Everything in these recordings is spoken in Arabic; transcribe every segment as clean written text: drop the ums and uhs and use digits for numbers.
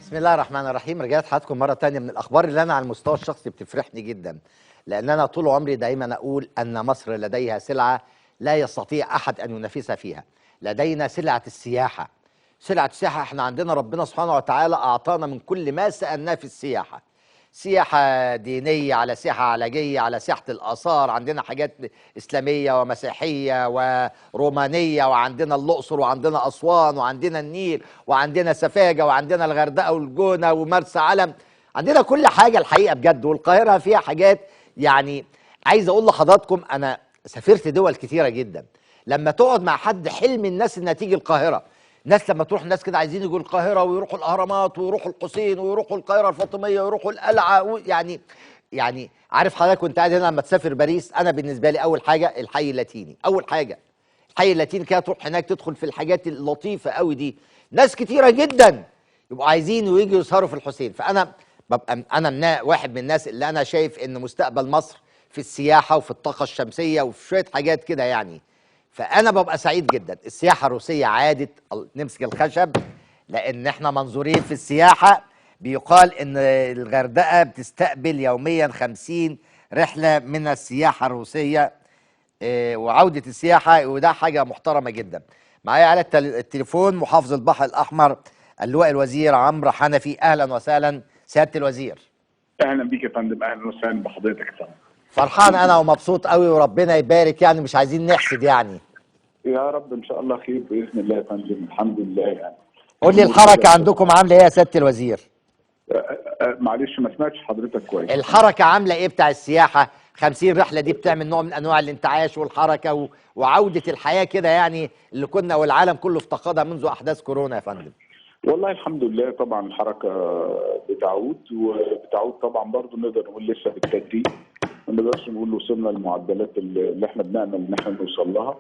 بسم الله الرحمن الرحيم. رجعت حضراتكم مرة تانية من الأخبار اللي أنا على المستوى الشخصي بتفرحني جدا، لأن أنا طول عمري دايما أقول أن مصر لديها سلعة لا يستطيع أحد أن ينافسها فيها. لدينا سلعة السياحة. سلعة السياحة احنا عندنا ربنا سبحانه وتعالى أعطانا من كل ما سألناه في السياحة. سياحة دينية، على سياحة علاجية، على سياحة الآثار، عندنا حاجات إسلامية ومسيحية ورومانية، وعندنا الأقصر وعندنا أسوان وعندنا النيل وعندنا سفاجة وعندنا الغردقة والجونة ومرسى علم. عندنا كل حاجة الحقيقة بجد، والقاهرة فيها حاجات. يعني عايز أقول لحضراتكم أنا سافرت دول كتيرة جدا. لما تقعد مع حد، حلم الناس إنها تيجي القاهرة. ناس لما تروح، ناس كده عايزين يجوا القاهرة ويروحوا الأهرامات ويروحوا الحسين ويروحوا القاهرة الفاطمية ويروحوا القلعة يعني عارف حضرتك وانت قاعد هنا لما تسافر باريس، أنا بالنسبة لي أول حاجة الحي اللاتيني. أول حاجة الحي اللاتيني كده، تروح هناك تدخل في الحاجات اللطيفة قوي دي. ناس كتيرة جدا يبقوا عايزين ويجوا يسهروا في الحسين. فأنا ببقى واحد من الناس اللي أنا شايف إن مستقبل مصر في السياحة وفي الطاقة الشمسية وفي شوية حاجات كده يعني. فأنا ببقى سعيد جدا. السياحة الروسية عادت نمسك الخشب، لأن احنا منظورين في السياحة. بيقال إن الغردقة بتستقبل يوميا 50 رحلة من السياحة الروسية، وعودة السياحة، وده حاجة محترمة جدا. معايا على التليفون محافظ البحر الأحمر اللواء الوزير عمرو حنفي. أهلا وسهلا سيادة الوزير. اهلا بيك يا فندم، اهلا وسهلا بحضرتك يا فندم. فرحان أنا ومبسوط قوي، وربنا يبارك، يعني مش عايزين نحسد يعني. يا رب ان شاء الله خير باذن الله يا فندم، الحمد لله يعني. قول لي الحركة عندكم عاملة ايه يا سيادة الوزير؟ معلش ما سمعتش حضرتك كويس. الحركة عاملة ايه بتاع السياحة؟ 50 رحلة دي بتعمل نوع من انواع الانتعاش والحركة وعودة الحياة كده يعني، اللي كنا والعالم كله افتقدها منذ احداث كورونا يا فندم. والله الحمد لله طبعا الحركه بتعود طبعا، برضه نقدر نقول لسه بالتدريج، ما نقدرش نقول وصلنا للمعدلات اللي احنا بنامل ان احنا نوصل لها،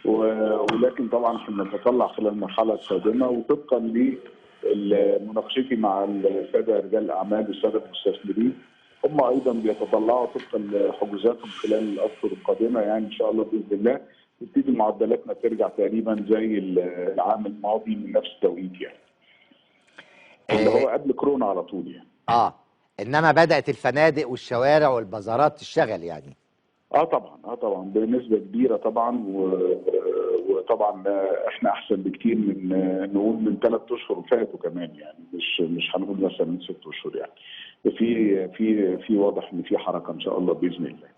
ولكن طبعا احنا بنتطلع خلال المرحله القادمه، وطبقا لمناقشتي مع الساده رجال الاعمال والساده المستثمرين، هم ايضا بيتطلعوا طبقا لحجوزاتهم خلال الاشهر القادمه، يعني ان شاء الله باذن الله تبتدي معدلاتنا ترجع تقريبا زي العام الماضي من نفس التوقيت، يعني اللي هو قبل كورونا على طول يعني. انما بدأت الفنادق والشوارع والبازارات تشتغل يعني. طبعا بنسبه كبيره طبعا، وطبعا احنا احسن بكتير من نقول من 3 اشهر فاتوا كمان، يعني مش هنقول مثلا من 6 اشهر يعني. في واضح ان في حركه ان شاء الله باذن الله.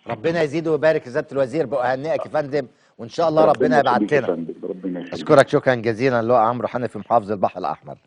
ربنا يزيد ويبارك يا سياده الوزير، بأهنئك يا فندم، وان شاء الله ربنا يبعت لنا. ربنا يخليك. اشكرك شكرا جزيلا اللواء عمرو حنفي محافظ البحر الاحمر.